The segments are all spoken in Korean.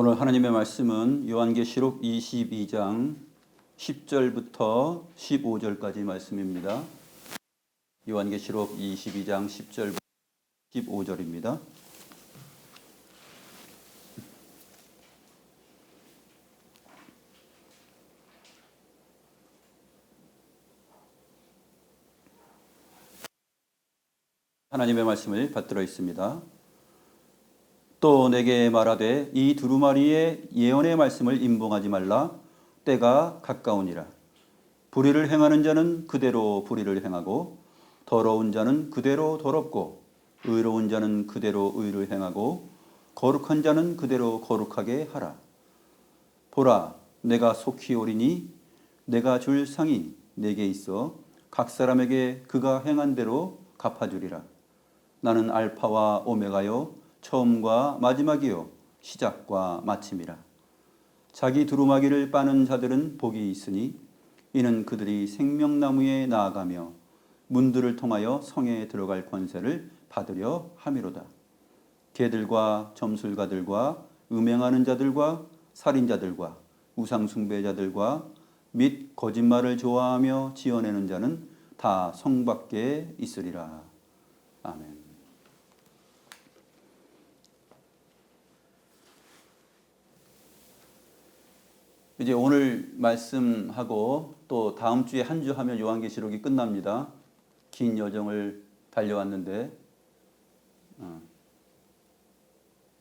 오늘 하나님의 말씀은 요한계시록 22장 10절부터 15절까지 말씀입니다. 요한계시록 22장 10절부터 15절입니다. 하나님의 말씀을 받들어 있습니다. 또 내게 말하되 이 두루마리의 예언의 말씀을 임봉하지 말라. 때가 가까우니라. 불의를 행하는 자는 그대로 불의를 행하고 더러운 자는 그대로 더럽고 의로운 자는 그대로 의를 행하고 거룩한 자는 그대로 거룩하게 하라. 보라, 내가 속히 오리니 내가 줄 상이 내게 있어 각 사람에게 그가 행한 대로 갚아주리라. 나는 알파와 오메가요 처음과 마지막이요 시작과 마침이라. 자기 두루마기를 빠는 자들은 복이 있으니 이는 그들이 생명나무에 나아가며 문들을 통하여 성에 들어갈 권세를 받으려 함이로다. 개들과 점술가들과 음행하는 자들과 살인자들과 우상숭배자들과 및 거짓말을 좋아하며 지어내는 자는 다 성 밖에 있으리라. 아멘. 이제 오늘 말씀하고 또 다음 주에 한 주 하면 요한계시록이 끝납니다. 긴 여정을 달려왔는데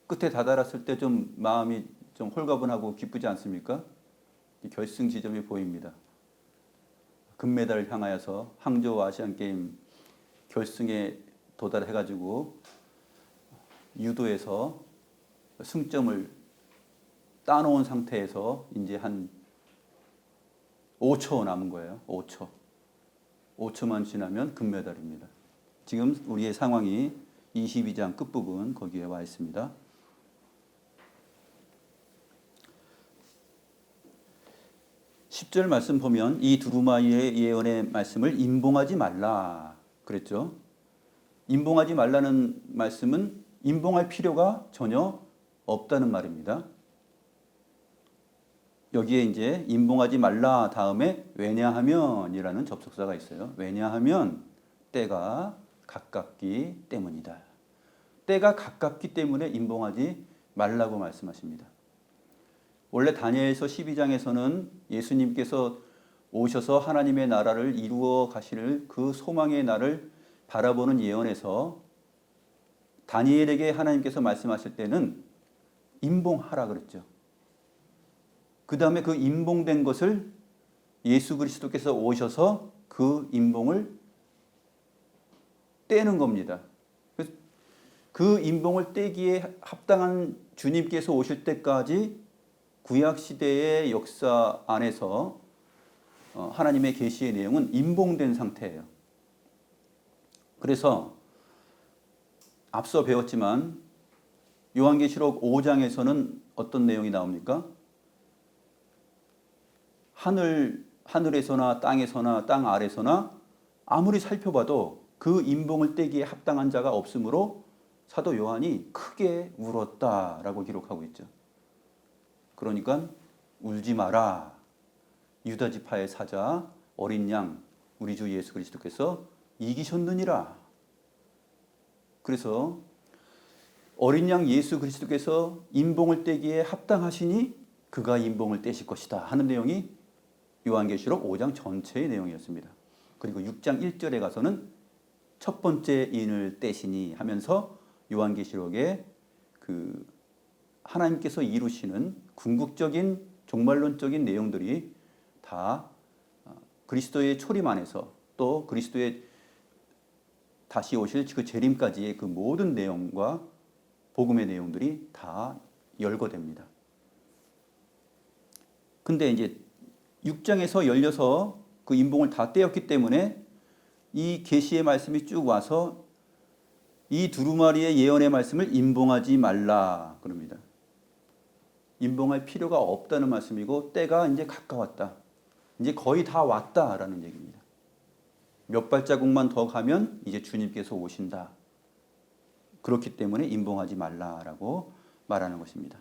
끝에 다다랐을 때 좀 마음이 좀 홀가분하고 기쁘지 않습니까? 결승 지점이 보입니다. 금메달을 향하여서 항저우 아시안게임 결승에 도달해가지고 유도에서 승점을 따놓은 상태에서 이제 한 5초 남은 거예요. 5초. 5초만 지나면 금메달입니다. 지금 우리의 상황이 22장 끝부분 거기에 와 있습니다. 10절 말씀 보면 이 두루마리의 예언의 말씀을 임봉하지 말라 그랬죠. 임봉하지 말라는 말씀은 임봉할 필요가 전혀 없다는 말입니다. 여기에 이제 임봉하지 말라 다음에 왜냐하면이라는 접속사가 있어요. 왜냐하면 때가 가깝기 때문이다. 때가 가깝기 때문에 임봉하지 말라고 말씀하십니다. 원래 다니엘서 12장에서는 예수님께서 오셔서 하나님의 나라를 이루어 가실 그 소망의 날을 바라보는 예언에서 다니엘에게 하나님께서 말씀하실 때는 임봉하라 그랬죠. 그 다음에 그 임봉된 것을 예수 그리스도께서 오셔서 그 임봉을 떼는 겁니다. 그 임봉을 떼기에 합당한 주님께서 오실 때까지 구약시대의 역사 안에서 하나님의 계시의 내용은 임봉된 상태예요. 그래서 앞서 배웠지만 요한계시록 5장에서는 어떤 내용이 나옵니까? 하늘에서나 땅에서나 땅 아래서나 아무리 살펴봐도 그 임봉을 떼기에 합당한 자가 없으므로 사도 요한이 크게 울었다라고 기록하고 있죠. 그러니까 울지 마라. 유다 지파의 사자 어린 양 우리 주 예수 그리스도께서 이기셨느니라. 그래서 어린 양 예수 그리스도께서 임봉을 떼기에 합당하시니 그가 임봉을 떼실 것이다 하는 내용이 요한계시록 5장 전체의 내용이었습니다. 그리고 6장 1절에 가서는 첫 번째 인을 떼시니 하면서 요한계시록의 그 하나님께서 이루시는 궁극적인 종말론적인 내용들이 다 그리스도의 초림 안에서 또 그리스도의 다시 오실 그 재림까지의 그 모든 내용과 복음의 내용들이 다 열거됩니다. 근데 이제 6장에서 열려서 그 임봉을 다 떼었기 때문에 이 계시의 말씀이 쭉 와서 이 두루마리의 예언의 말씀을 임봉하지 말라 그럽니다. 임봉할 필요가 없다는 말씀이고 때가 이제 가까웠다. 이제 거의 다 왔다라는 얘기입니다. 몇 발자국만 더 가면 이제 주님께서 오신다. 그렇기 때문에 임봉하지 말라라고 말하는 것입니다.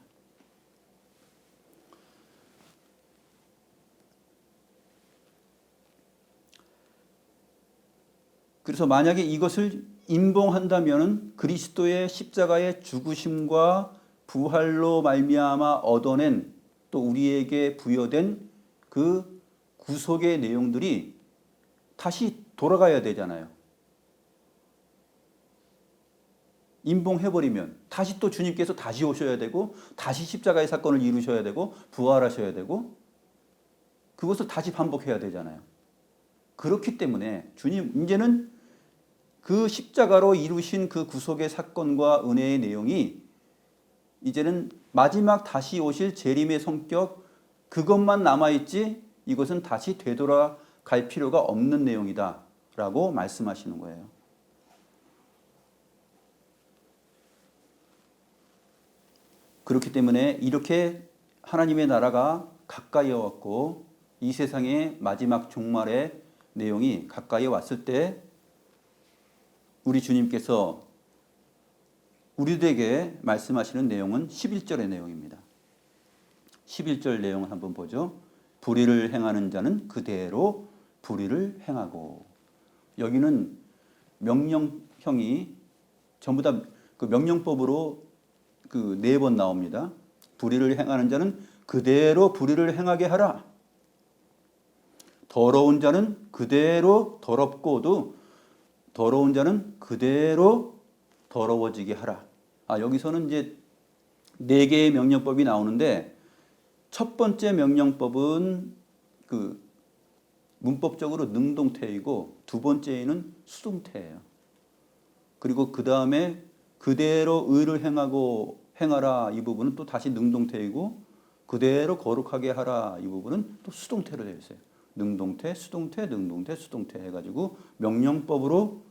그래서 만약에 이것을 임봉한다면 그리스도의 십자가의 죽으심과 부활로 말미암아 얻어낸 또 우리에게 부여된 그 구속의 내용들이 다시 돌아가야 되잖아요. 임봉해버리면 다시 또 주님께서 다시 오셔야 되고 다시 십자가의 사건을 이루셔야 되고 부활하셔야 되고 그것을 다시 반복해야 되잖아요. 그렇기 때문에 주님 이제는 그 십자가로 이루신 그 구속의 사건과 은혜의 내용이 이제는 마지막 다시 오실 재림의 성격 그것만 남아있지 이것은 다시 되돌아갈 필요가 없는 내용이다 라고 말씀하시는 거예요. 그렇기 때문에 이렇게 하나님의 나라가 가까이 왔고 이 세상의 마지막 종말의 내용이 가까이 왔을 때 우리 주님께서 우리들에게 말씀하시는 내용은 11절의 내용입니다. 11절 내용을 한번 보죠. 불의를 행하는 자는 그대로 불의를 행하고. 여기는 명령형이 전부 다 그 명령법으로 그 4번 나옵니다. 불의를 행하는 자는 그대로 불의를 행하게 하라. 더러운 자는 그대로 더럽고도 더러운 자는 그대로 더러워지게 하라. 여기서는 이제 4개의 명령법이 나오는데 첫 번째 명령법은 그 문법적으로 능동태이고 두 번째는 수동태예요. 그리고 그 다음에 그대로 의를 행하라 이 부분은 또 다시 능동태이고 그대로 거룩하게 하라 이 부분은 또 수동태로 되어 있어요. 능동태, 수동태, 능동태, 수동태 해가지고 명령법으로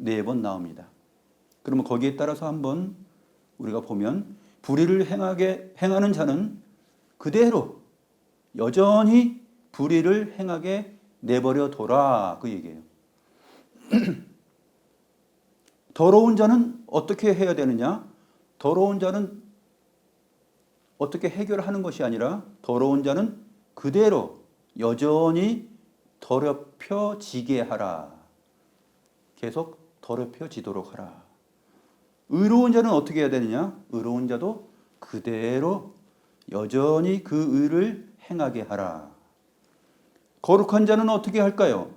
4번 나옵니다. 그러면 거기에 따라서 한번 우리가 보면 불의를 행하는 자는 그대로 여전히 불의를 행하게 내버려 둬라 그 얘기예요. 더러운 자는 어떻게 해야 되느냐? 더러운 자는 어떻게 해결하는 것이 아니라 더러운 자는 그대로 여전히 더럽혀지게 하라. 계속 더럽혀지도록 하라. 의로운 자는 어떻게 해야 되느냐? 의로운 자도 그대로 여전히 그 의를 행하게 하라. 거룩한 자는 어떻게 할까요?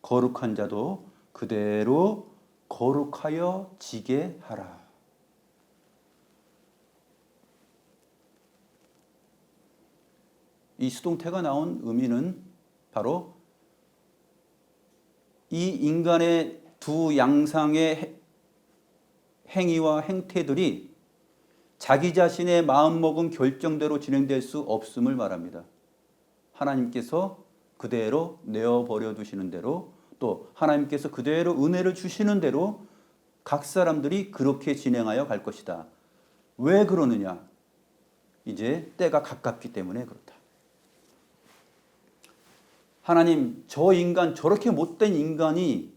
거룩한 자도 그대로 거룩하여 지게 하라. 이 수동태가 나온 의미는 바로 이 인간의 두 양상의 행위와 행태들이 자기 자신의 마음먹은 결정대로 진행될 수 없음을 말합니다. 하나님께서 그대로 내어버려 두시는 대로 또 하나님께서 그대로 은혜를 주시는 대로 각 사람들이 그렇게 진행하여 갈 것이다. 왜 그러느냐? 이제 때가 가깝기 때문에 그렇다. 하나님, 저 인간, 저렇게 못된 인간이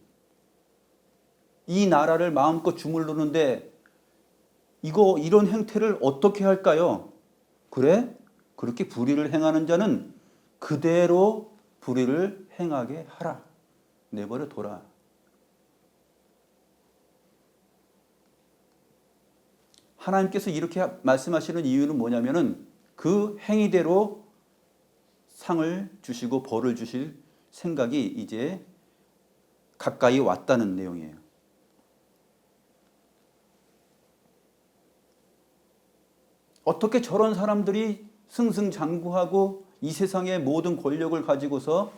이 나라를 마음껏 주물르는데 이런 행태를 어떻게 할까요? 그래? 그렇게 불의를 행하는 자는 그대로 불의를 행하게 하라. 내버려 둬라. 하나님께서 이렇게 말씀하시는 이유는 뭐냐면은 그 행위대로 상을 주시고 벌을 주실 생각이 이제 가까이 왔다는 내용이에요. 어떻게 저런 사람들이 승승장구하고 이 세상의 모든 권력을 가지고서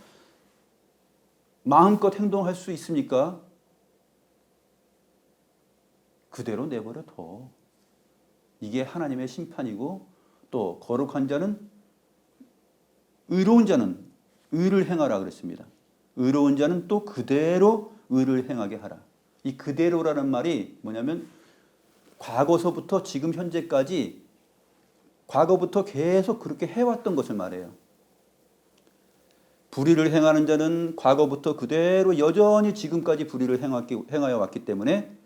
마음껏 행동할 수 있습니까? 그대로 내버려 둬. 이게 하나님의 심판이고 또 거룩한 자는 의로운 자는 의를 행하라 그랬습니다. 의로운 자는 또 그대로 의를 행하게 하라. 이 그대로라는 말이 뭐냐면 과거서부터 지금 현재까지 과거부터 계속 그렇게 해왔던 것을 말해요. 불의를 행하는 자는 과거부터 그대로 여전히 지금까지 불의를 행하여 왔기 때문에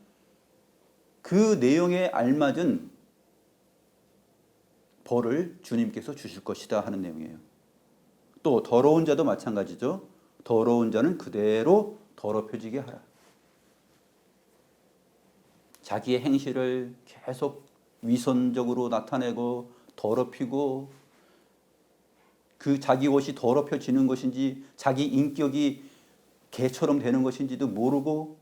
그 내용에 알맞은 벌을 주님께서 주실 것이다 하는 내용이에요. 또 더러운 자도 마찬가지죠. 더러운 자는 그대로 더럽혀지게 하라. 자기의 행실을 계속 위선적으로 나타내고 더럽히고 그 자기 옷이 더럽혀지는 것인지 자기 인격이 개처럼 되는 것인지도 모르고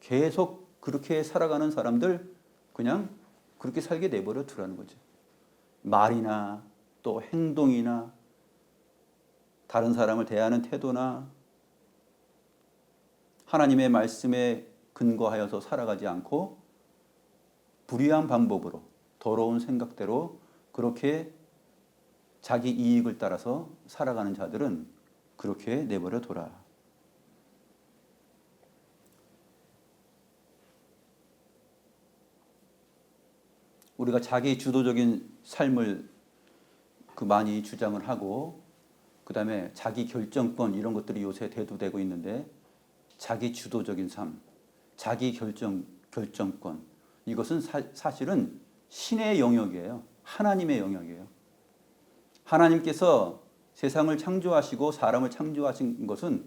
계속 그렇게 살아가는 사람들 그냥 그렇게 살게 내버려 두라는 거죠. 말이나 또 행동이나 다른 사람을 대하는 태도나 하나님의 말씀에 근거하여서 살아가지 않고 불의한 방법으로 더러운 생각대로 그렇게 자기 이익을 따라서 살아가는 자들은 그렇게 내버려 둬라. 우리가 자기 주도적인 삶을 많이 주장을 하고 그다음에 자기 결정권 이런 것들이 요새 대두되고 있는데 자기 주도적인 삶, 자기 결정권 이것은 사실은 신의 영역이에요. 하나님의 영역이에요. 하나님께서 세상을 창조하시고 사람을 창조하신 것은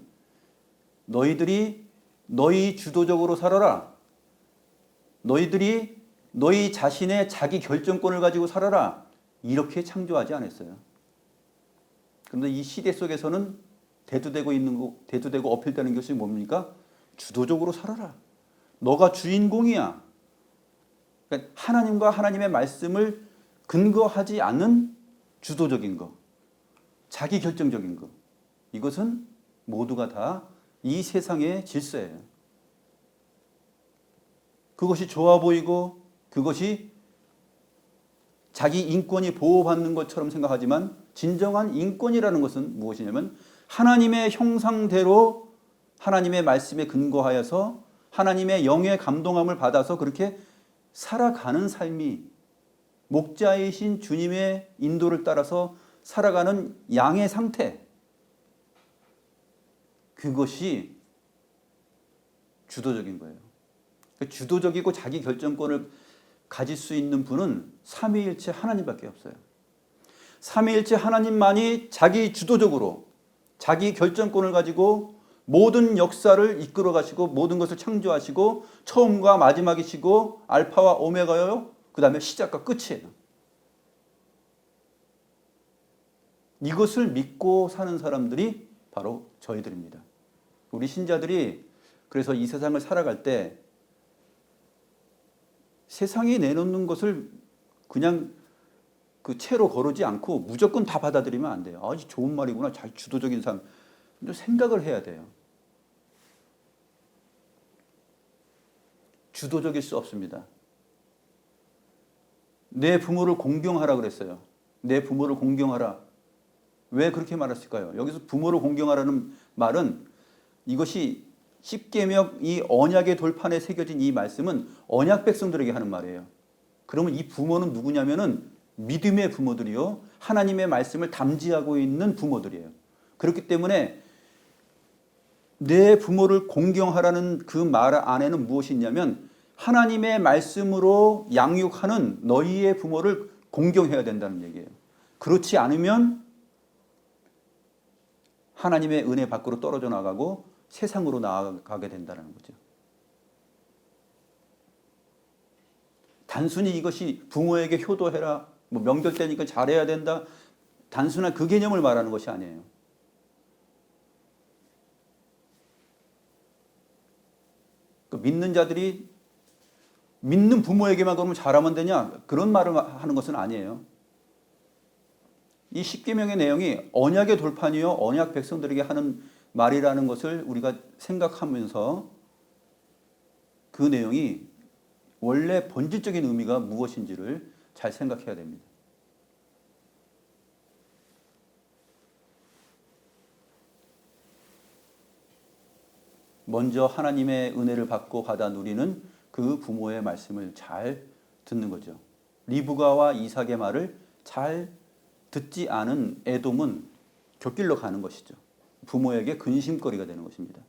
너희들이 너희 주도적으로 살아라. 너희들이 너희 자신의 자기 결정권을 가지고 살아라. 이렇게 창조하지 않았어요. 그런데 이 시대 속에서는 대두되고 어필되는 것이 뭡니까? 주도적으로 살아라. 너가 주인공이야. 그러니까 하나님과 하나님의 말씀을 근거하지 않는 주도적인 것, 자기 결정적인 것. 이것은 모두가 다 이 세상의 질서예요. 그것이 좋아 보이고 그것이 자기 인권이 보호받는 것처럼 생각하지만 진정한 인권이라는 것은 무엇이냐면 하나님의 형상대로 하나님의 말씀에 근거하여서 하나님의 영의 감동함을 받아서 그렇게 살아가는 삶이 목자이신 주님의 인도를 따라서 살아가는 양의 상태, 그것이 주도적인 거예요. 주도적이고 자기 결정권을 가질 수 있는 분은 삼위일체 하나님밖에 없어요. 삼위일체 하나님만이 자기 주도적으로 자기 결정권을 가지고 모든 역사를 이끌어 가시고 모든 것을 창조하시고 처음과 마지막이시고 알파와 오메가요. 그 다음에 시작과 끝이에요. 이것을 믿고 사는 사람들이 바로 저희들입니다. 우리 신자들이 그래서 이 세상을 살아갈 때 세상이 내놓는 것을 그냥 그 채로 거르지 않고 무조건 다 받아들이면 안 돼요. 아, 좋은 말이구나. 잘 주도적인 삶. 생각을 해야 돼요. 주도적일 수 없습니다. 내 부모를 공경하라 그랬어요. 내 부모를 공경하라. 왜 그렇게 말했을까요? 여기서 부모를 공경하라는 말은 이것이 십계명 이 언약의 돌판에 새겨진 이 말씀은 언약 백성들에게 하는 말이에요. 그러면 이 부모는 누구냐면은 믿음의 부모들이요. 하나님의 말씀을 담지하고 있는 부모들이에요. 그렇기 때문에 내 부모를 공경하라는 그 말 안에는 무엇이 있냐면 하나님의 말씀으로 양육하는 너희의 부모를 공경해야 된다는 얘기예요. 그렇지 않으면 하나님의 은혜 밖으로 떨어져 나가고 세상으로 나아가게 된다는 거죠. 단순히 이것이 부모에게 효도해라, 명절 때니까 잘해야 된다, 단순한 그 개념을 말하는 것이 아니에요. 믿는 자들이 믿는 부모에게만 그러면 잘하면 되냐? 그런 말을 하는 것은 아니에요. 이 십계명의 내용이 언약의 돌판이요, 언약 백성들에게 하는 말이라는 것을 우리가 생각하면서 그 내용이 원래 본질적인 의미가 무엇인지를 잘 생각해야 됩니다. 먼저 하나님의 은혜를 받고 받아 누리는 그 부모의 말씀을 잘 듣는 거죠. 리브가와 이삭의 말을 잘 듣지 않은 에돔은 곁길로 가는 것이죠. 부모에게 근심거리가 되는 것입니다.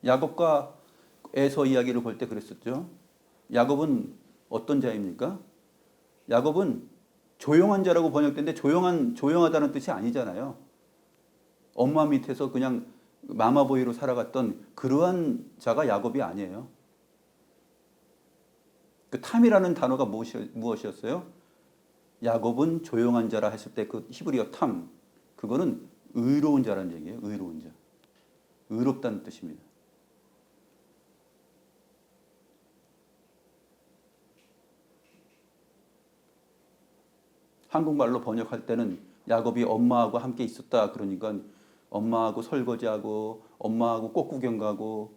야곱과 에서 이야기를 볼 때 그랬었죠. 야곱은 어떤 자입니까? 야곱은 조용한 자라고 번역된데 조용하다는 뜻이 아니잖아요. 엄마 밑에서 그냥 마마보이로 살아갔던 그러한 자가 야곱이 아니에요. 그 탐이라는 단어가 무엇이었어요? 야곱은 조용한 자라 했을 때 그 히브리어 탐, 그거는 의로운 자라는 얘기예요. 의로운 자. 의롭다는 뜻입니다. 한국말로 번역할 때는 야곱이 엄마하고 함께 있었다 그러니까 엄마하고 설거지하고 엄마하고 꽃구경 가고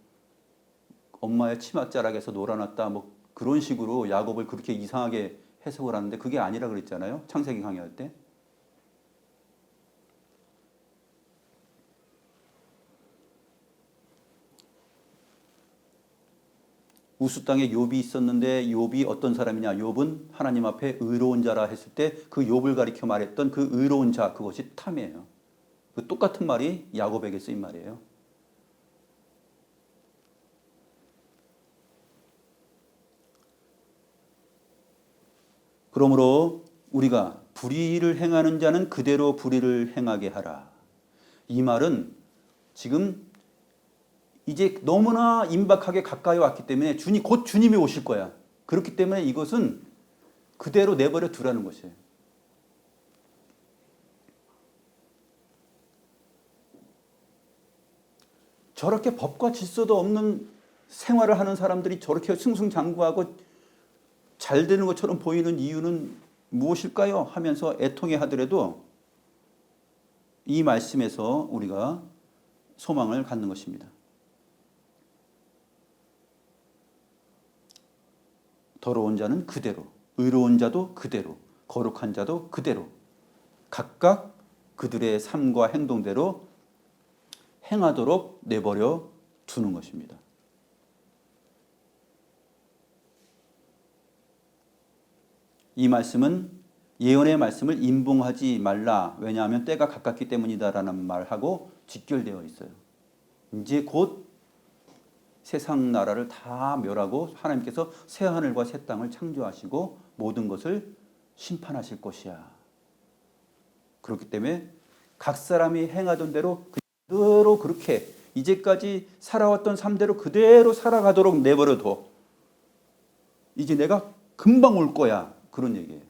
엄마의 치맛자락에서 놀아놨다 뭐 그런 식으로 야곱을 그렇게 이상하게 해석을 하는데 그게 아니라 그랬잖아요. 창세기 강의할 때. 우스 땅에 욥이 있었는데 욥이 어떤 사람이냐? 욥은 하나님 앞에 의로운 자라 했을 때 그 욥을 가리켜 말했던 그 의로운 자, 그것이 탐이에요. 그 똑같은 말이 야곱에게 쓰인 말이에요. 그러므로 우리가 불의를 행하는 자는 그대로 불의를 행하게 하라. 이 말은 지금 이제 너무나 임박하게 가까이 왔기 때문에 곧 주님이 오실 거야. 그렇기 때문에 이것은 그대로 내버려 두라는 것이에요. 저렇게 법과 질서도 없는 생활을 하는 사람들이 저렇게 승승장구하고 잘 되는 것처럼 보이는 이유는 무엇일까요? 하면서 애통해 하더라도 이 말씀에서 우리가 소망을 갖는 것입니다. 더러운 자는 그대로, 의로운 자도 그대로, 거룩한 자도 그대로 각각 그들의 삶과 행동대로 행하도록 내버려 두는 것입니다. 이 말씀은 예언의 말씀을 임봉하지 말라. 왜냐하면 때가 가깝기 때문이다라는 말하고 직결되어 있어요. 이제 곧 세상 나라를 다 멸하고 하나님께서 새 하늘과 새 땅을 창조하시고 모든 것을 심판하실 것이야. 그렇기 때문에 각 사람이 행하던 대로 그대로 그렇게 이제까지 살아왔던 삶대로 그대로 살아가도록 내버려둬. 이제 내가 금방 올 거야. 그런 얘기예요.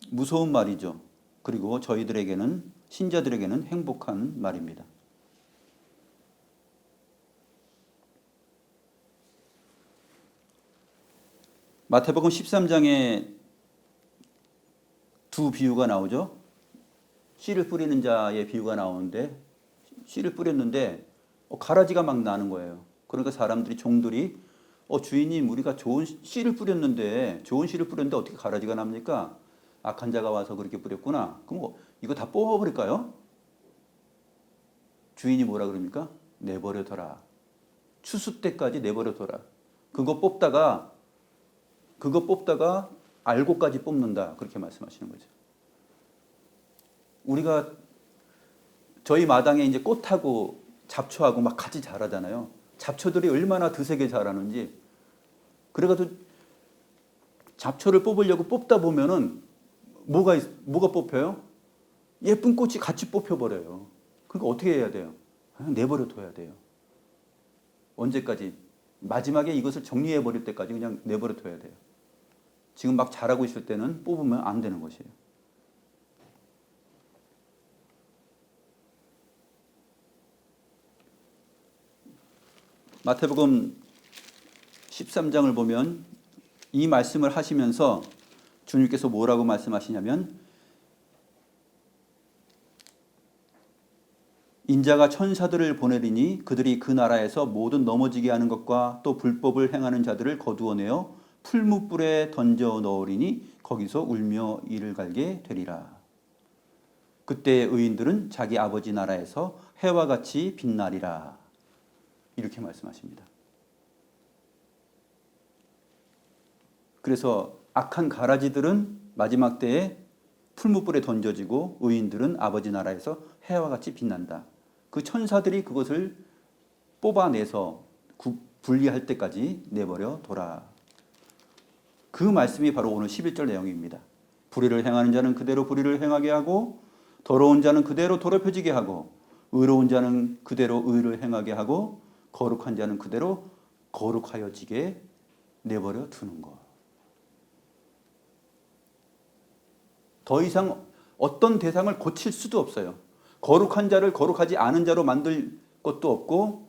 무서운 말이죠. 그리고 저희들에게는 신자들에게는 행복한 말입니다. 마태복음 13장에 두 비유가 나오죠. 씨를 뿌리는 자의 비유가 나오는데 씨를 뿌렸는데 가라지가 막 나는 거예요. 그러니까 사람들이 종들이 주인님 우리가 좋은 씨를 뿌렸는데 어떻게 가라지가 납니까? 악한 자가 와서 그렇게 뿌렸구나. 그럼 이거 다 뽑아버릴까요? 주인이 뭐라 그럽니까? 내버려둬라. 추수 때까지 내버려둬라. 그거 뽑다가 알고까지 뽑는다. 그렇게 말씀하시는 거죠. 우리가 저희 마당에 이제 꽃하고 잡초하고 막 같이 자라잖아요. 잡초들이 얼마나 드세게 자라는지. 그래가지고 잡초를 뽑으려고 뽑다 보면은 뭐가 뽑혀요? 예쁜 꽃이 같이 뽑혀버려요. 그러니까 어떻게 해야 돼요? 그냥 내버려둬야 돼요. 언제까지? 마지막에 이것을 정리해버릴 때까지 그냥 내버려둬야 돼요. 지금 막 자라고 있을 때는 뽑으면 안 되는 것이에요. 마태복음 13장을 보면 이 말씀을 하시면서 주님께서 뭐라고 말씀하시냐면 인자가 천사들을 보내리니 그들이 그 나라에서 모든 넘어지게 하는 것과 또 불법을 행하는 자들을 거두어내어 풀무불에 던져 넣으리니 거기서 울며 이를 갈게 되리라. 그때 의인들은 자기 아버지 나라에서 해와 같이 빛나리라. 이렇게 말씀하십니다. 그래서 악한 가라지들은 마지막 때에 풀무불에 던져지고 의인들은 아버지 나라에서 해와 같이 빛난다. 그 천사들이 그것을 뽑아내서 분리할 때까지 내버려 둬라. 그 말씀이 바로 오늘 11절 내용입니다. 불의를 행하는 자는 그대로 불의를 행하게 하고 더러운 자는 그대로 더럽혀지게 하고 의로운 자는 그대로 의를 행하게 하고 거룩한 자는 그대로 거룩하여지게 내버려 두는 것. 더 이상 어떤 대상을 고칠 수도 없어요. 거룩한 자를 거룩하지 않은 자로 만들 것도 없고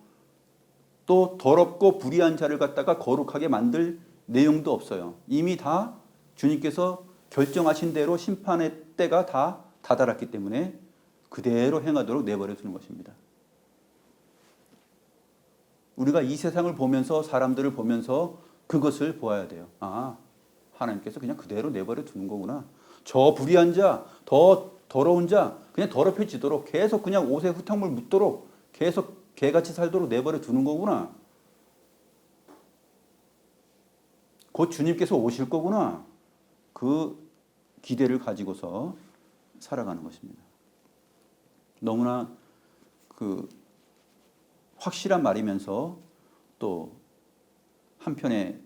또 더럽고 불의한 자를 갖다가 거룩하게 만들 내용도 없어요. 이미 다 주님께서 결정하신 대로 심판의 때가 다 다다랐기 때문에 그대로 행하도록 내버려 두는 것입니다. 우리가 이 세상을 보면서 사람들을 보면서 그것을 보아야 돼요. 아, 하나님께서 그냥 그대로 내버려 두는 거구나. 저 불의한 자, 더 더러운 자 그냥 더럽혀지도록 계속 그냥 옷에 흙탕물 묻도록 계속 개같이 살도록 내버려 두는 거구나. 곧 주님께서 오실 거구나. 그 기대를 가지고서 살아가는 것입니다. 너무나 그 확실한 말이면서 또 한편의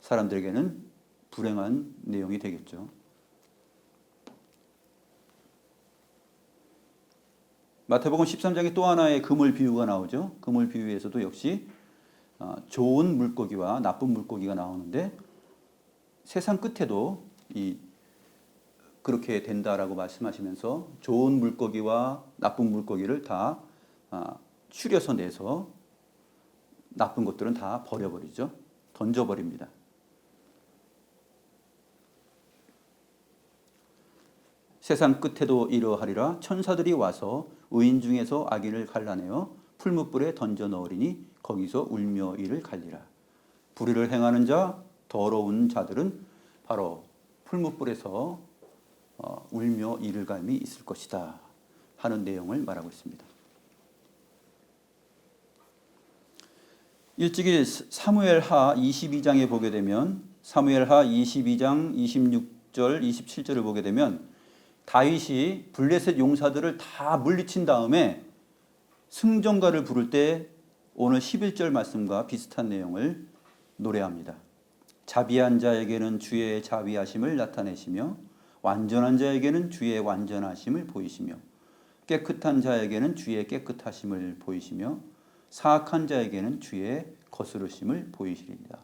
사람들에게는 불행한 내용이 되겠죠. 마태복음 13장에 또 하나의 그물 비유가 나오죠. 그물 비유에서도 역시 좋은 물고기와 나쁜 물고기가 나오는데 세상 끝에도 그렇게 된다라고 말씀하시면서 좋은 물고기와 나쁜 물고기를 다 추려서 내서 나쁜 것들은 다 버려버리죠. 던져버립니다. 세상 끝에도 이러하리라. 천사들이 와서 의인 중에서 악인을 갈라내어 풀무불에 던져 넣으리니 거기서 울며 이를 갈리라. 불의를 행하는 자, 더러운 자들은 바로 풀무불에서 울며 이를 갈미 있을 것이다 하는 내용을 말하고 있습니다. 일찍이 사무엘하 22장에 보게 되면 사무엘하 22장 26절 27절을 보게 되면 다윗이 블레셋 용사들을 다 물리친 다음에 승전가를 부를 때 오늘 11절 말씀과 비슷한 내용을 노래합니다. 자비한 자에게는 주의 자비하심을 나타내시며 완전한 자에게는 주의 완전하심을 보이시며 깨끗한 자에게는 주의 깨끗하심을 보이시며 사악한 자에게는 주의 거스르심을 보이시리이다.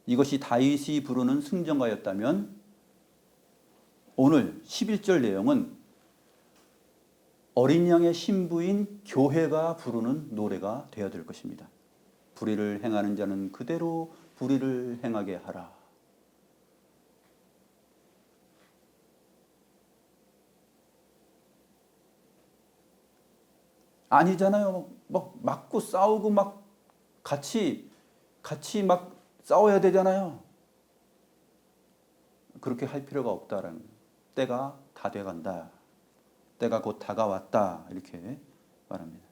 이것이 다윗이 부르는 승전가였다면 오늘 11절 내용은 어린 양의 신부인 교회가 부르는 노래가 되어야 될 것입니다. 불의를 행하는 자는 그대로 불의를 행하게 하라. 아니잖아요. 막 맞고 싸우고 막 같이 막 싸워야 되잖아요. 그렇게 할 필요가 없다라는 때가 다 돼간다. 때가 곧 다가왔다. 이렇게 말합니다.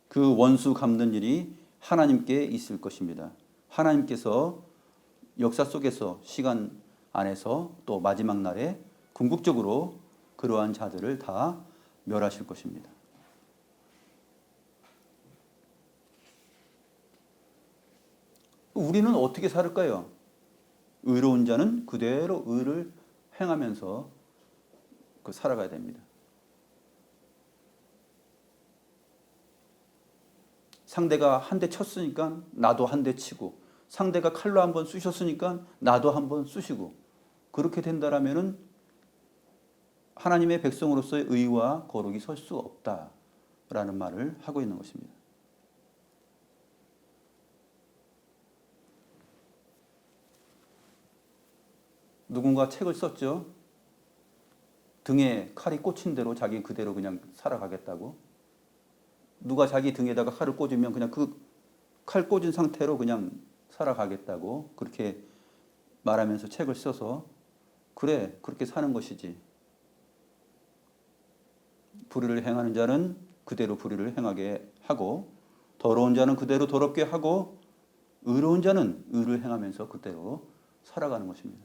그 원수 갚는 일이 하나님께 있을 것입니다. 하나님께서 역사 속에서 시간 안에서 또 마지막 날에 궁극적으로 그러한 자들을 다 멸하실 것입니다. 우리는 어떻게 살을까요? 의로운 자는 그대로 의를 행하면서 살아가야 됩니다. 상대가 한 대 쳤으니까 나도 한 대 치고 상대가 칼로 한번 쑤셨으니까 나도 한번 쑤시고 그렇게 된다라면은 하나님의 백성으로서의 의와 거룩이 설 수 없다라는 말을 하고 있는 것입니다. 누군가 책을 썼죠. 등에 칼이 꽂힌 대로 자기 그대로 그냥 살아가겠다고. 누가 자기 등에다가 칼을 꽂으면 그냥 그 칼 꽂은 상태로 그냥 살아가겠다고 그렇게 말하면서 책을 써서 그래 그렇게 사는 것이지. 불의를 행하는 자는 그대로 불의를 행하게 하고 더러운 자는 그대로 더럽게 하고 의로운 자는 의를 행하면서 그대로 살아가는 것입니다.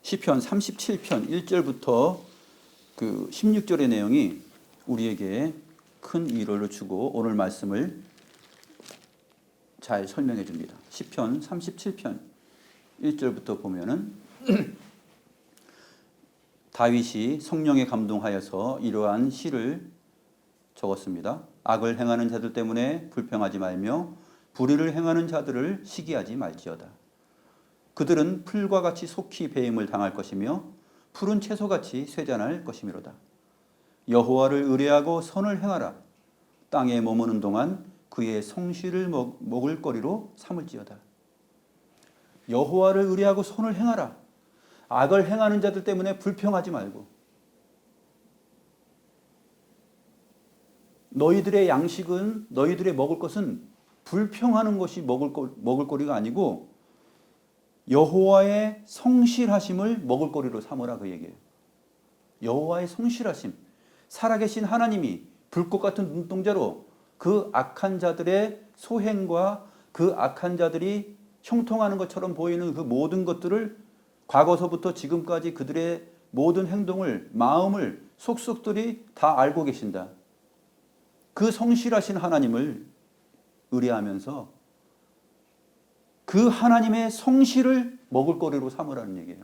시편 37편 1절부터 그 16절의 내용이 우리에게 큰 위로를 주고 오늘 말씀을 잘 설명해 줍니다. 시편 37편 1절부터 보면은 다윗이 성령에 감동하여서 이러한 시를 적었습니다. 악을 행하는 자들 때문에 불평하지 말며 불의를 행하는 자들을 시기하지 말지어다. 그들은 풀과 같이 속히 배임을 당할 것이며 푸른 채소같이 쇠잔할 것이미로다. 여호와를 의뢰하고 선을 행하라. 땅에 머무는 동안 그의 성실을 먹을 거리로 삼을지어다. 여호와를 의뢰하고 선을 행하라. 악을 행하는 자들 때문에 불평하지 말고 너희들의 양식은 너희들의 먹을 것은 불평하는 것이 먹을 거리가 아니고 여호와의 성실하심을 먹을 거리로 삼으라 그 얘기예요. 여호와의 성실하심, 살아계신 하나님이 불꽃 같은 눈동자로 그 악한 자들의 소행과 그 악한 자들이 형통하는 것처럼 보이는 그 모든 것들을 과거서부터 지금까지 그들의 모든 행동을, 마음을 속속들이 다 알고 계신다. 그 성실하신 하나님을 의뢰하면서 그 하나님의 성실을 먹을거리로 삼으라는 얘기예요.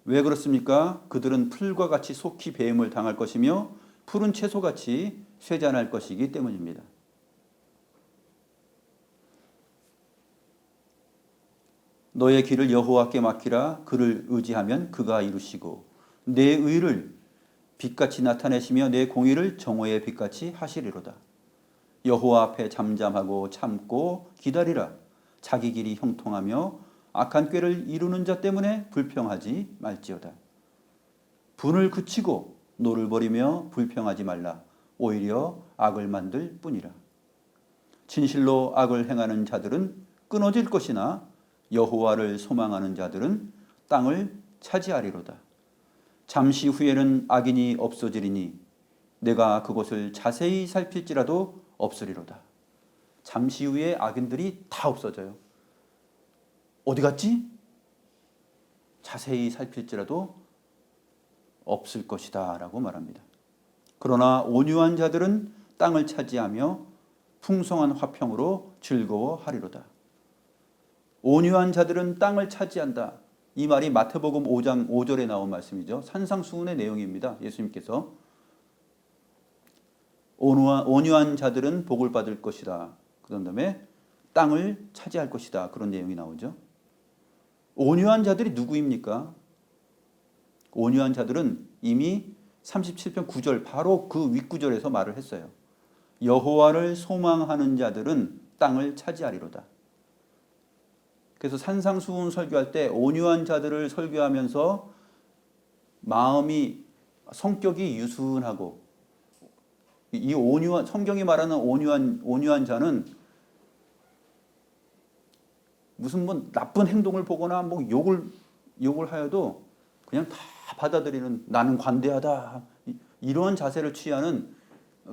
왜 그렇습니까? 그들은 풀과 같이 속히 배임을 당할 것이며 푸른 채소같이 쇠잔할 것이기 때문입니다. 너의 길을 여호와께 맡기라. 그를 의지하면 그가 이루시고 내 의를 빛같이 나타내시며 내 공의를 정오의 빛같이 하시리로다. 여호와 앞에 잠잠하고 참고 기다리라. 자기 길이 형통하며 악한 꾀를 이루는 자 때문에 불평하지 말지어다. 분을 그치고 노를 버리며 불평하지 말라. 오히려 악을 만들 뿐이라. 진실로 악을 행하는 자들은 끊어질 것이나 여호와를 소망하는 자들은 땅을 차지하리로다. 잠시 후에는 악인이 없어지리니 내가 그곳을 자세히 살필지라도 없으리로다. 잠시 후에 악인들이 다 없어져요. 어디 갔지? 자세히 살필지라도 없을 것이다 라고 말합니다. 그러나 온유한 자들은 땅을 차지하며 풍성한 화평으로 즐거워하리로다. 온유한 자들은 땅을 차지한다. 이 말이 마태복음 5장 5절에 나온 말씀이죠. 산상수훈의 내용입니다. 예수님께서 온유한 자들은 복을 받을 것이다. 그런 다음에 땅을 차지할 것이다. 그런 내용이 나오죠. 온유한 자들이 누구입니까? 온유한 자들은 이미 37편 9절 바로 그 윗구절에서 말을 했어요. 여호와를 소망하는 자들은 땅을 차지하리로다. 그래서 산상수훈 설교할 때 온유한 자들을 설교하면서 마음이 성격이 유순하고 이 온유한 성경이 말하는 온유한 자는 무슨 뭐 나쁜 행동을 보거나 뭐 욕을 하여도 그냥 다 받아들이는 나는 관대하다 이러한 자세를 취하는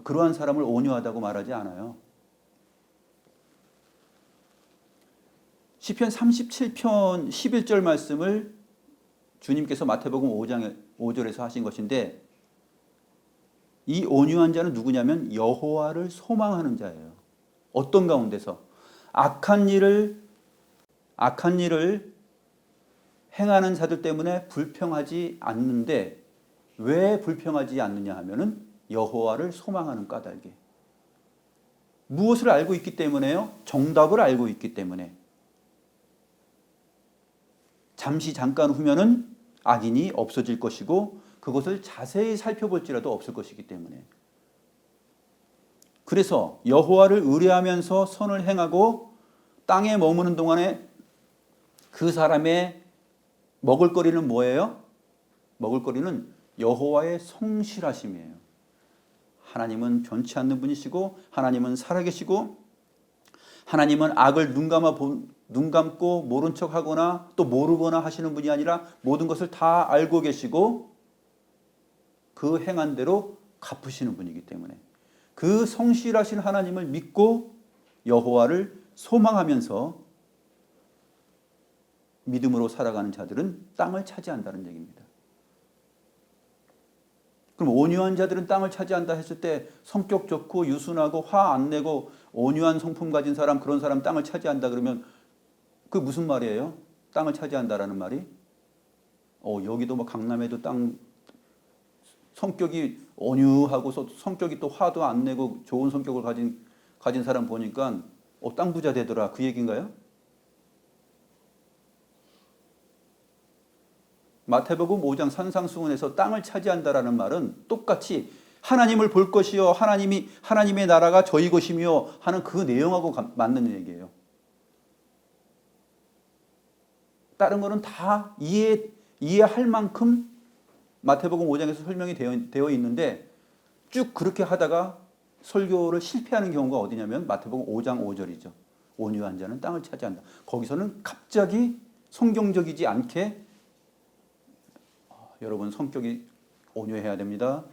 그러한 사람을 온유하다고 말하지 않아요. 시편 37편 11절 말씀을 주님께서 마태복음 5장 5절에서 하신 것인데 이 온유한 자는 누구냐면 여호와를 소망하는 자예요. 어떤 가운데서 악한 일을 행하는 자들 때문에 불평하지 않는데 왜 불평하지 않느냐 하면은 여호와를 소망하는 까닭에 무엇을 알고 있기 때문에요? 정답을 알고 있기 때문에 잠깐 후면은 악인이 없어질 것이고 그것을 자세히 살펴볼지라도 없을 것이기 때문에 그래서 여호와를 의뢰하면서 선을 행하고 땅에 머무는 동안에 그 사람의 먹을거리는 뭐예요? 먹을거리는 여호와의 성실하심이에요. 하나님은 변치 않는 분이시고 하나님은 살아계시고 하나님은 악을 눈 감고 모른 척하거나 또 모르거나 하시는 분이 아니라 모든 것을 다 알고 계시고 그 행한 대로 갚으시는 분이기 때문에 그 성실하신 하나님을 믿고 여호와를 소망하면서 믿음으로 살아가는 자들은 땅을 차지한다는 얘기입니다. 그럼 온유한 자들은 땅을 차지한다 했을 때 성격 좋고 유순하고 화 안 내고 온유한 성품 가진 사람, 그런 사람 땅을 차지한다 그러면 그게 무슨 말이에요? 땅을 차지한다라는 말이? 여기도 뭐 강남에도 땅 성격이 온유하고 성격이 또 화도 안 내고 좋은 성격을 가진 사람 보니까 땅 부자 되더라, 그 얘기인가요? 마태복음 5장 산상수훈에서 땅을 차지한다라는 말은 똑같이 하나님을 볼 것이요, 하나님의 나라가 저희 것이며 하는 그 내용하고 맞는 얘기예요. 다른 거는 다 이해할 만큼 마태복음 5장에서 설명이 되어 있는데 쭉 그렇게 하다가 설교를 실패하는 경우가 어디냐면 마태복음 5장 5절이죠. 온유한 자는 땅을 차지한다. 거기서는 갑자기 성경적이지 않게 여러분 성격이 온유해야 됩니다.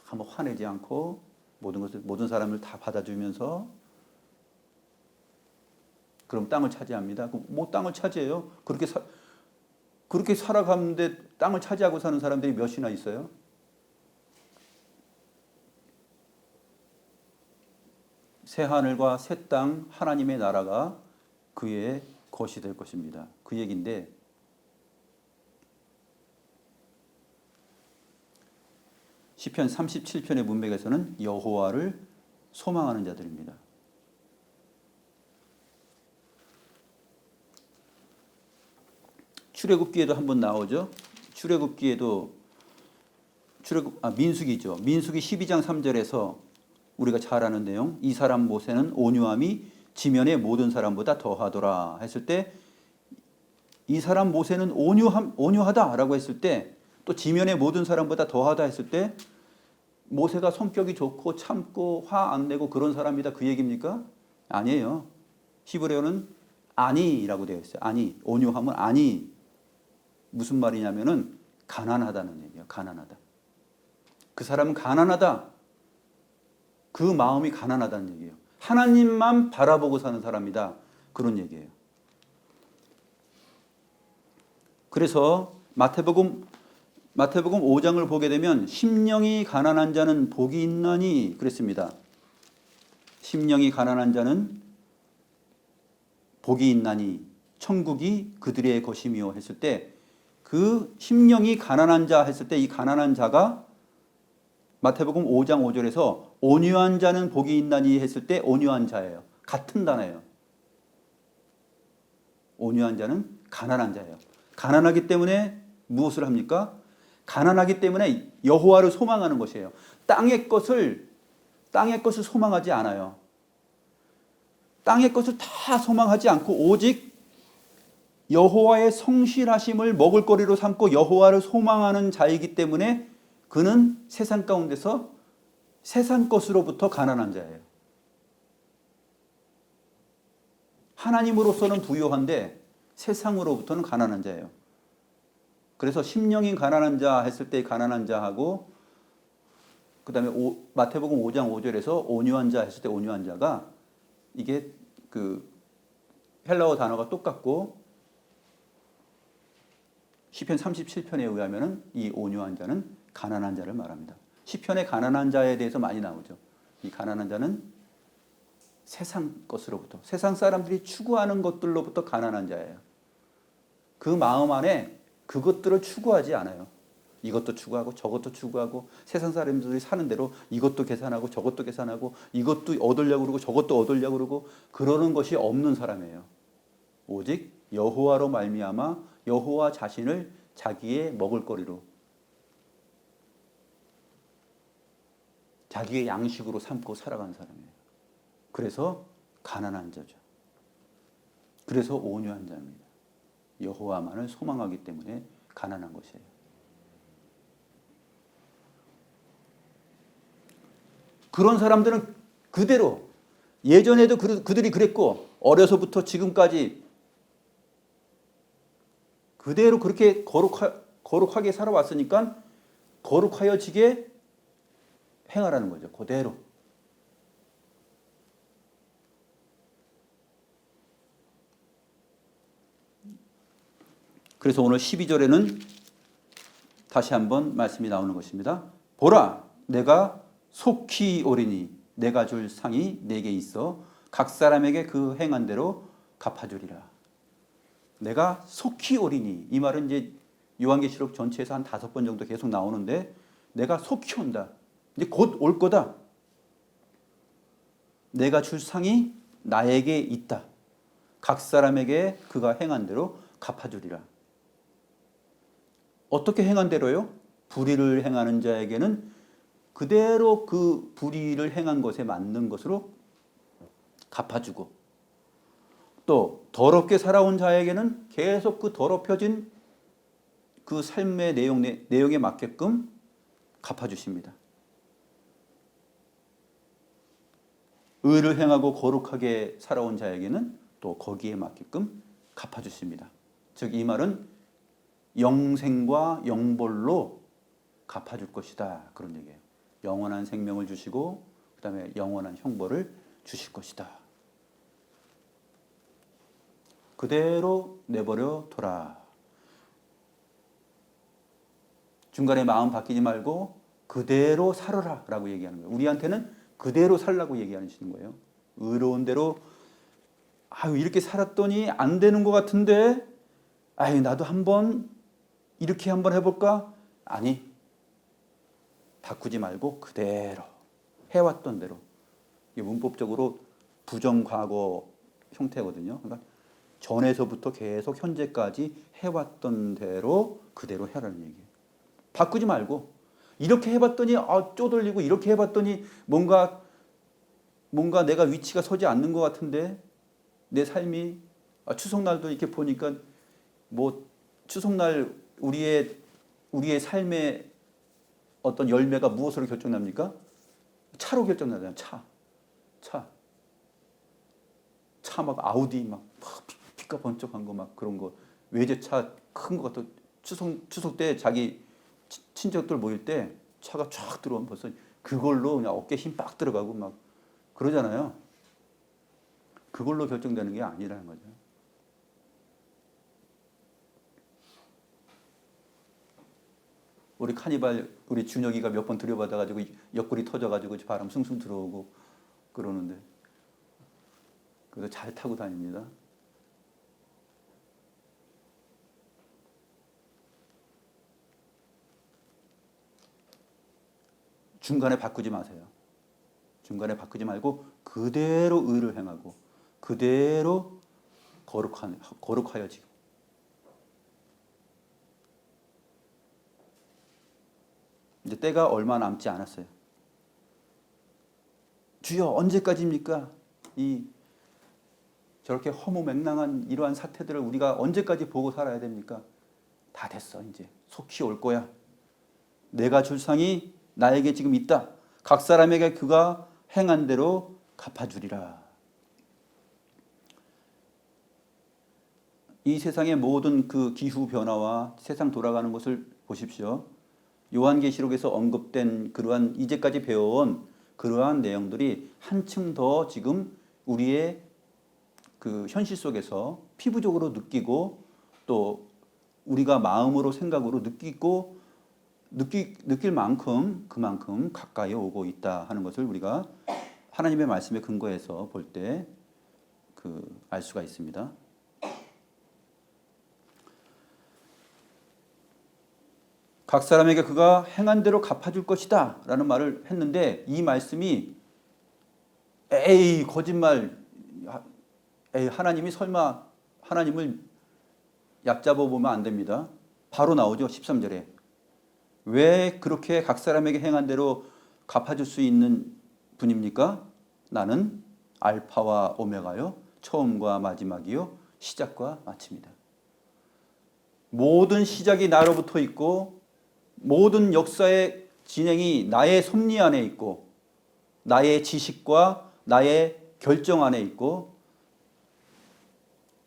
한번 화내지 않고 모든 사람을 다 받아주면서 그럼 땅을 차지합니다. 뭐 땅을 차지해요? 그렇게 살아가는데 땅을 차지하고 사는 사람들이 몇이나 있어요? 새 하늘과 새 땅 하나님의 나라가 그의 것이 될 것입니다. 그 얘기인데 시편 37편의 문맥에서는 여호와를 소망하는 자들입니다. 출애굽기에도 한번 나오죠. 민수기죠. 민수기 12장 3절에서 우리가 잘 아는 내용, 이 사람 모세는 온유함이 지면의 모든 사람보다 더하더라 했을 때, 이 사람 모세는 온유하다라고 했을 때, 또 지면의 모든 사람보다 더하다 했을 때 모세가 성격이 좋고 참고 화 안 내고 그런 사람이다, 그 얘기입니까? 아니에요. 히브리어는 아니라고 되어 있어요. 아니, 온유함은 아니. 무슨 말이냐면은 가난하다는 얘기예요. 가난하다. 그 사람은 가난하다. 그 마음이 가난하다는 얘기예요. 하나님만 바라보고 사는 사람이다. 그런 얘기예요. 그래서 마태복음 5장을 보게 되면 심령이 가난한 자는 복이 있나니 그랬습니다. 심령이 가난한 자는 복이 있나니 천국이 그들의 것이며 했을 때, 그 심령이 가난한 자 했을 때 이 가난한 자가 마태복음 5장 5절에서 온유한 자는 복이 있나니 했을 때 온유한 자예요. 같은 단어예요. 온유한 자는 가난한 자예요. 가난하기 때문에 무엇을 합니까? 가난하기 때문에 여호와를 소망하는 것이에요. 땅의 것을 소망하지 않아요. 땅의 것을 다 소망하지 않고 오직 여호와의 성실하심을 먹을거리로 삼고 여호와를 소망하는 자이기 때문에 그는 세상 가운데서 세상 것으로부터 가난한 자예요. 하나님으로서는 부유한데 세상으로부터는 가난한 자예요. 그래서 심령이 가난한 자 했을 때 가난한 자하고, 그 다음에 마태복음 5장 5절에서 온유한 자 했을 때 온유한 자가, 이게 그 헬라어 단어가 똑같고 시편 37편에 의하면 이 온유한 자는 가난한 자를 말합니다. 시편에 가난한 자에 대해서 많이 나오죠. 이 가난한 자는 세상 것으로부터, 세상 사람들이 추구하는 것들로부터 가난한 자예요. 그 마음 안에 그것들을 추구하지 않아요. 이것도 추구하고 저것도 추구하고 세상 사람들이 사는 대로 이것도 계산하고 저것도 계산하고 이것도 얻으려고 그러고 저것도 얻으려고 그러고 그러는 것이 없는 사람이에요. 오직 여호와로 말미암아 여호와 자신을 자기의 먹을거리로, 자기의 양식으로 삼고 살아가는 사람이에요. 그래서 가난한 자죠. 그래서 온유한 자입니다. 여호와만을 소망하기 때문에 가난한 것이에요. 그런 사람들은 그대로 예전에도 그들이 그랬고 어려서부터 지금까지 그대로 그렇게 거룩하게 살아왔으니까 거룩하여지게 행하라는 거죠. 그대로. 그래서 오늘 12절에는 다시 한번 말씀이 나오는 것입니다. 보라, 내가 속히 오리니 내가 줄 상이 내게 있어 각 사람에게 그 행한 대로 갚아주리라. 내가 속히 오리니, 이 말은 이제 요한계시록 전체에서 한 5번 정도 계속 나오는데, 내가 속히 온다. 이제 곧 올 거다. 내가 줄 상이 나에게 있다. 각 사람에게 그가 행한 대로 갚아주리라. 어떻게 행한 대로요? 불의를 행하는 자에게는 그대로 그 불의를 행한 것에 맞는 것으로 갚아주고, 또 더럽게 살아온 자에게는 계속 그 더럽혀진 그 삶의 내용에 맞게끔 갚아주십니다. 의를 행하고 거룩하게 살아온 자에게는 또 거기에 맞게끔 갚아주십니다. 즉 이 말은 영생과 영벌로 갚아줄 것이다, 그런 얘기예요. 영원한 생명을 주시고 그 다음에 영원한 형벌을 주실 것이다. 그대로 내버려 둬라. 중간에 마음 바뀌지 말고 그대로 살아라 라고 얘기하는 거예요. 우리한테는 그대로 살라고 얘기하시는 거예요. 의로운 대로, 이렇게 살았더니 안 되는 것 같은데, 나도 이렇게 한번 해볼까? 아니, 바꾸지 말고 그대로 해왔던 대로. 이게 문법적으로 부정과거 형태거든요. 그러니까 전에서부터 계속 현재까지 해왔던 대로 그대로 해라는 얘기예요. 바꾸지 말고, 이렇게 해봤더니 쪼들리고, 이렇게 해봤더니 뭔가 내가 위치가 서지 않는 것 같은데, 내 삶이 추석날도 이렇게 보니까 뭐 추석날 우리의 삶의 어떤 열매가 무엇으로 결정납니까? 차로 결정나잖아요. 차 막 아우디 막 빛과 번쩍한 거 막 그런 거, 외제차 큰 거 같아. 추석 때 자기 친척들 모일 때 차가 쫙 들어오면 벌써 그걸로 그냥 어깨 힘 빡 들어가고 막 그러잖아요. 그걸로 결정되는 게 아니라는 거죠. 우리 카니발, 우리 준혁이가 몇 번 들여받아가지고 옆구리 터져가지고 바람 숭숭 들어오고 그러는데, 그래서 잘 타고 다닙니다. 중간에 바꾸지 마세요. 중간에 바꾸지 말고 그대로 의를 행하고 그대로 거룩하여 지금. 이제 때가 얼마 남지 않았어요. 주여, 언제까지입니까? 저렇게 허무맹랑한 이러한 사태들을 우리가 언제까지 보고 살아야 됩니까? 다 됐어. 이제 속히 올 거야. 내가 줄 상이 나에게 지금 있다. 각 사람에게 그가 행한 대로 갚아주리라. 이 세상의 모든 그 기후 변화와 세상 돌아가는 것을 보십시오. 요한계시록에서 언급된 그러한 이제까지 배워온 그러한 내용들이 한층 더 지금 우리의 그 현실 속에서 피부적으로 느끼고, 또 우리가 마음으로 생각으로 느낄 만큼 그만큼 가까이 오고 있다 하는 것을 우리가 하나님의 말씀에 근거해서 볼 때 알 수가 있습니다. 각 사람에게 그가 행한 대로 갚아줄 것이다 라는 말을 했는데, 이 말씀이 거짓말, 하나님이 설마, 하나님을 얕잡아 보면 안 됩니다. 바로 나오죠. 13절에. 왜 그렇게 각 사람에게 행한 대로 갚아줄 수 있는 분입니까? 나는 알파와 오메가요, 처음과 마지막이요, 시작과 마침이다. 모든 시작이 나로부터 있고 모든 역사의 진행이 나의 섭리 안에 있고 나의 지식과 나의 결정 안에 있고,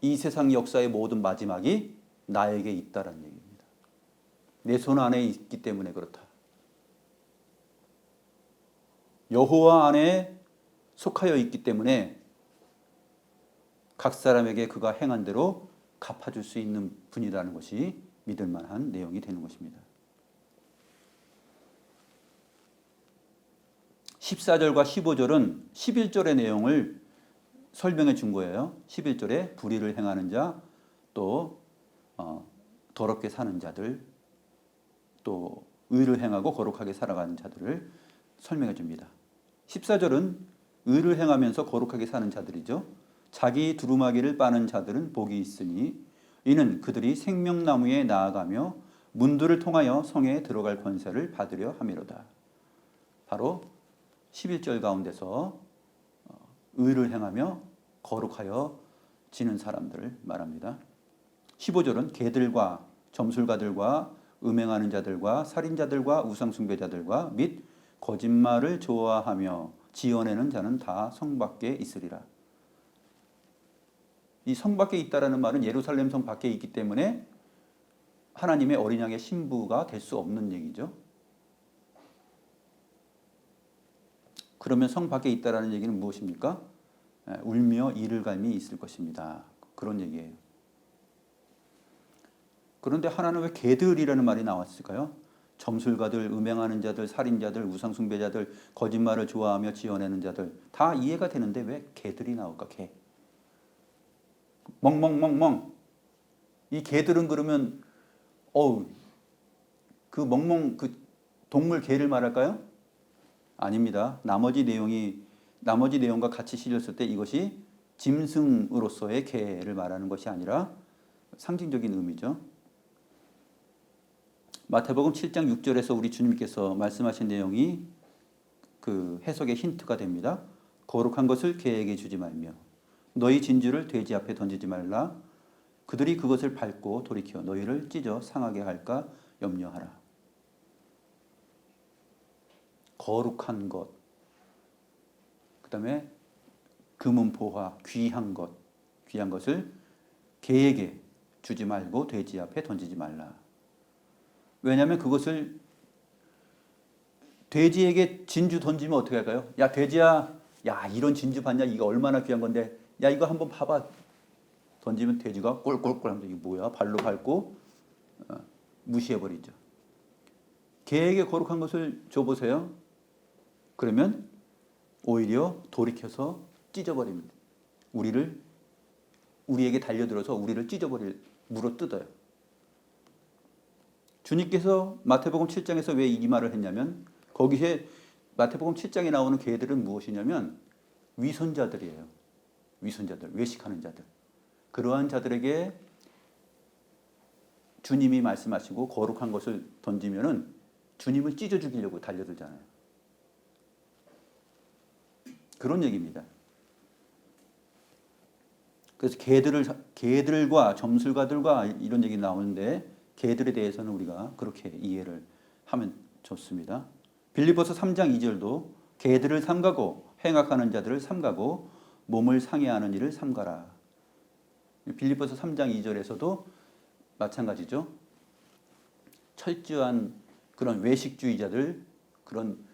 이 세상 역사의 모든 마지막이 나에게 있다라는 얘기입니다. 내 손 안에 있기 때문에 그렇다. 여호와 안에 속하여 있기 때문에 각 사람에게 그가 행한 대로 갚아줄 수 있는 분이라는 것이 믿을 만한 내용이 되는 것입니다. 14절과 15절은 11절의 내용을 설명해 준 거예요. 11절에 불의를 행하는 자, 또 더럽게 사는 자들, 또 의를 행하고 거룩하게 살아가는 자들을 설명해 줍니다. 14절은 의를 행하면서 거룩하게 사는 자들이죠. 자기 두루마기를 빠는 자들은 복이 있으니 이는 그들이 생명나무에 나아가며 문들을 통하여 성에 들어갈 권세를 받으려 함이로다. 바로 11절 가운데서 의를 행하며 거룩하여 지는 사람들을 말합니다. 15절은 개들과 점술가들과 음행하는 자들과 살인자들과 우상숭배자들과 및 거짓말을 좋아하며 지어내는 자는 다 성 밖에 있으리라. 이 성 밖에 있다라는 말은 예루살렘 성 밖에 있기 때문에 하나님의 어린 양의 신부가 될 수 없는 얘기죠. 그러면 성 밖에 있다라는 얘기는 무엇입니까? 울며 이를 갈미 있을 것입니다. 그런 얘기예요. 그런데 하나는 왜 개들이라는 말이 나왔을까요? 점술가들, 음행하는 자들, 살인자들, 우상숭배자들, 거짓말을 좋아하며 지어내는 자들 다 이해가 되는데 왜 개들이 나올까? 개. 멍멍멍멍. 이 개들은 그러면 그 동물 개를 말할까요? 아닙니다. 나머지 내용과 같이 실렸을 때 이것이 짐승으로서의 개를 말하는 것이 아니라 상징적인 의미죠. 마태복음 7장 6절에서 우리 주님께서 말씀하신 내용이 그 해석의 힌트가 됩니다. 거룩한 것을 개에게 주지 말며 너희 진주를 돼지 앞에 던지지 말라. 그들이 그것을 밟고 돌이켜 너희를 찢어 상하게 할까 염려하라. 거룩한 것, 그 다음에 금은보화, 귀한 것을 개에게 주지 말고 돼지 앞에 던지지 말라. 왜냐하면 그것을 돼지에게 진주 던지면 어떻게 할까요? 야 돼지야, 야 이런 진주 봤냐? 이거 얼마나 귀한 건데, 야 이거 한번 봐봐. 던지면 돼지가 꼴꼴꼴 하면서 이게 뭐야? 발로 밟고 무시해버리죠. 개에게 거룩한 것을 줘보세요. 그러면 오히려 돌이켜서 찢어버립니다. 우리에게 달려들어서 우리를 물어뜯어요. 주님께서 마태복음 7장에서 왜 이 말을 했냐면 거기에 마태복음 7장에 나오는 개들은 무엇이냐면 위선자들이에요. 위선자들, 외식하는 자들. 그러한 자들에게 주님이 말씀하시고 거룩한 것을 던지면은 주님을 찢어 죽이려고 달려들잖아요. 그런 얘기입니다. 그래서 개들과 점술가들과 이런 얘기 나오는데 개들에 대해서는 우리가 그렇게 이해를 하면 좋습니다. 빌립보서 3장 2절도 개들을 삼가고 행악하는 자들을 삼가고 몸을 상해하는 일을 삼가라. 빌립보서 3장 2절에서도 마찬가지죠. 철저한 그런 외식주의자들, 그런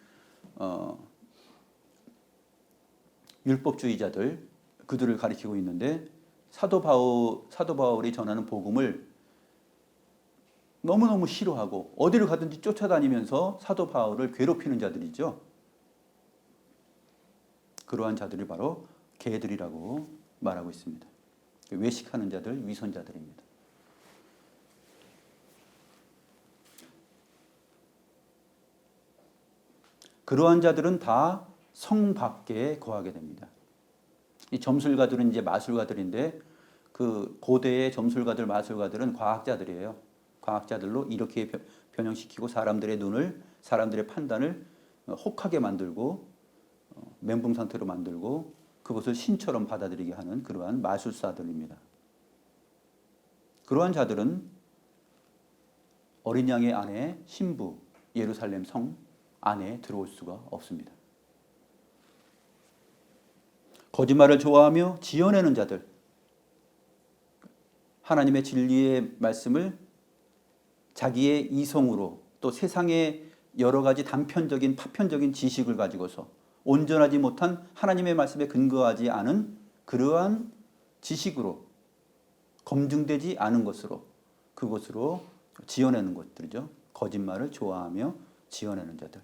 율법주의자들, 그들을 가리키고 있는데 사도 바울이 전하는 복음을 너무너무 싫어하고 어디를 가든지 쫓아다니면서 사도 바울을 괴롭히는 자들이죠. 그러한 자들이 바로 개들이라고 말하고 있습니다. 외식하는 자들, 위선자들입니다. 그러한 자들은 다 성 밖에 거하게 됩니다. 이 점술가들은 이제 마술가들인데 그 고대의 점술가들, 마술가들은 과학자들이에요. 과학자들로 이렇게 변형시키고 사람들의 눈을, 사람들의 판단을 혹하게 만들고 멘붕 상태로 만들고 그것을 신처럼 받아들이게 하는 그러한 마술사들입니다. 그러한 자들은 어린 양의 아내 신부 예루살렘 성 안에 들어올 수가 없습니다. 거짓말을 좋아하며 지어내는 자들, 하나님의 진리의 말씀을 자기의 이성으로 또 세상의 여러 가지 단편적인 파편적인 지식을 가지고서 온전하지 못한 하나님의 말씀에 근거하지 않은 그러한 지식으로 검증되지 않은 것으로 그것으로 지어내는 것들이죠. 거짓말을 좋아하며 지어내는 자들.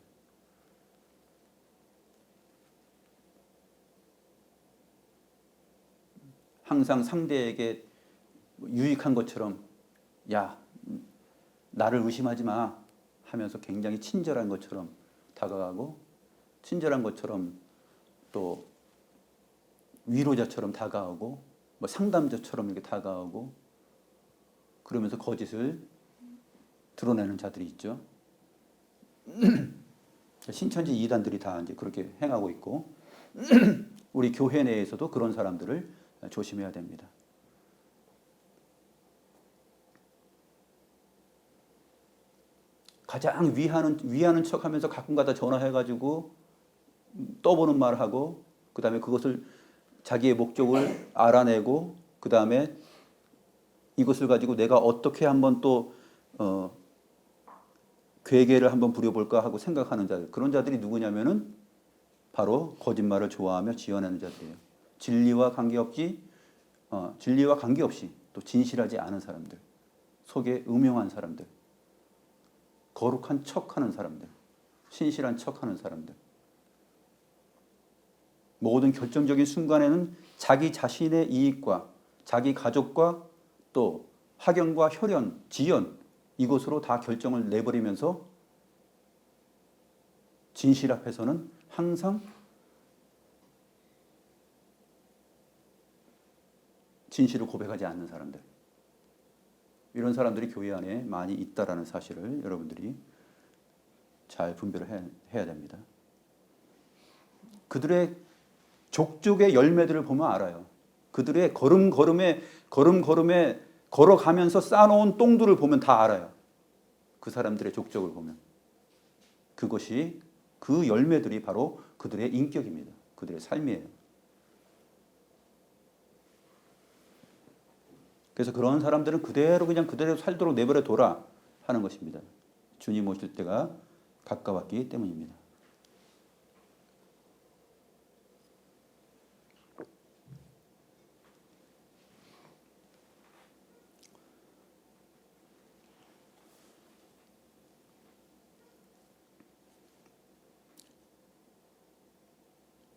항상 상대에게 유익한 것처럼 야, 나를 의심하지 마 하면서 굉장히 친절한 것처럼 다가가고 친절한 것처럼 또 위로자처럼 다가오고 뭐 상담자처럼 이렇게 다가오고 그러면서 거짓을 드러내는 자들이 있죠. 신천지 이단들이 다 이제 그렇게 행하고 있고 우리 교회 내에서도 그런 사람들을 조심해야 됩니다. 가장 위하는 척하면서 가끔가다 전화해가지고 떠보는 말하고 그 다음에 그것을 자기의 목적을 알아내고 그 다음에 이것을 가지고 내가 어떻게 한번 또 괴계를 한번 부려볼까 하고 생각하는 자들, 그런 자들이 누구냐면은 바로 거짓말을 좋아하며 지어내는 자들이에요. 진리와 관계없이 또 진실하지 않은 사람들, 속에 음흉한 사람들, 거룩한 척하는 사람들, 신실한 척하는 사람들. 모든 결정적인 순간에는 자기 자신의 이익과 자기 가족과 또 학연과 혈연, 지연 이것으로 다 결정을 내버리면서 진실 앞에서는 항상 진실을 고백하지 않는 사람들. 이런 사람들이 교회 안에 많이 있다라는 사실을 여러분들이 잘 분별을 해야 됩니다. 그들의 족족의 열매들을 보면 알아요. 그들의 걸음걸음에 걸어가면서 쌓아놓은 똥들을 보면 다 알아요. 그 사람들의 족적을 보면. 그것이 그 열매들이 바로 그들의 인격입니다. 그들의 삶이에요. 그래서 그런 사람들은 그대로 살도록 내버려 둬라 하는 것입니다. 주님 오실 때가 가까웠기 때문입니다.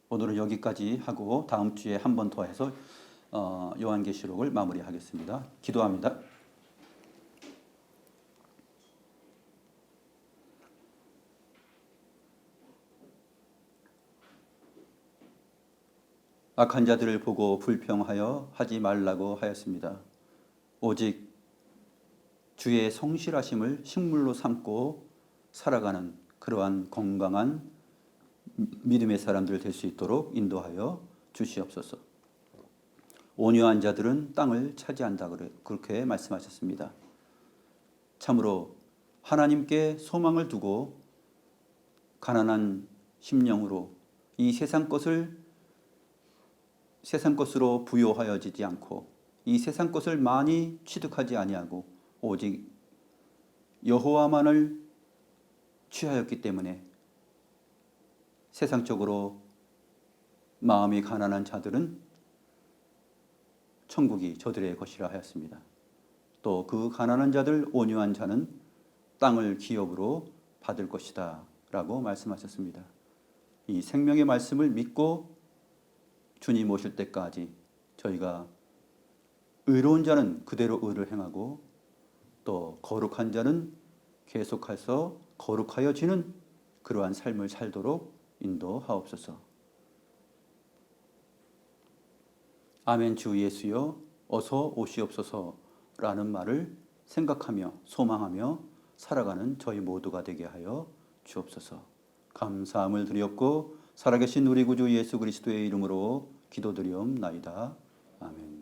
오늘은 여기까지 하고 다음 주에 한 번 더 해서 요한계시록을 마무리하겠습니다. 기도합니다. 악한 자들을 보고 불평하여 하지 말라고 하였습니다. 오직 주의 성실하심을 식물로 삼고 살아가는 그러한 건강한 믿음의 사람들 될 수 있도록 인도하여 주시옵소서. 온유한 자들은 땅을 차지한다 그렇게 말씀하셨습니다. 참으로 하나님께 소망을 두고 가난한 심령으로 이 세상 것으로 부요하여지지 않고 이 세상 것을 많이 취득하지 아니하고 오직 여호와만을 취하였기 때문에 세상적으로 마음이 가난한 자들은 천국이 저들의 것이라 하였습니다. 또 그 가난한 자들 온유한 자는 땅을 기업으로 받을 것이다 라고 말씀하셨습니다. 이 생명의 말씀을 믿고 주님 오실 때까지 저희가 의로운 자는 그대로 의를 행하고 또 거룩한 자는 계속해서 거룩하여지는 그러한 삶을 살도록 인도하옵소서. 아멘. 주 예수여 어서 오시옵소서라는 말을 생각하며 소망하며 살아가는 저희 모두가 되게 하여 주옵소서. 감사함을 드리옵고 살아계신 우리 구주 예수 그리스도의 이름으로 기도드리옵나이다. 아멘.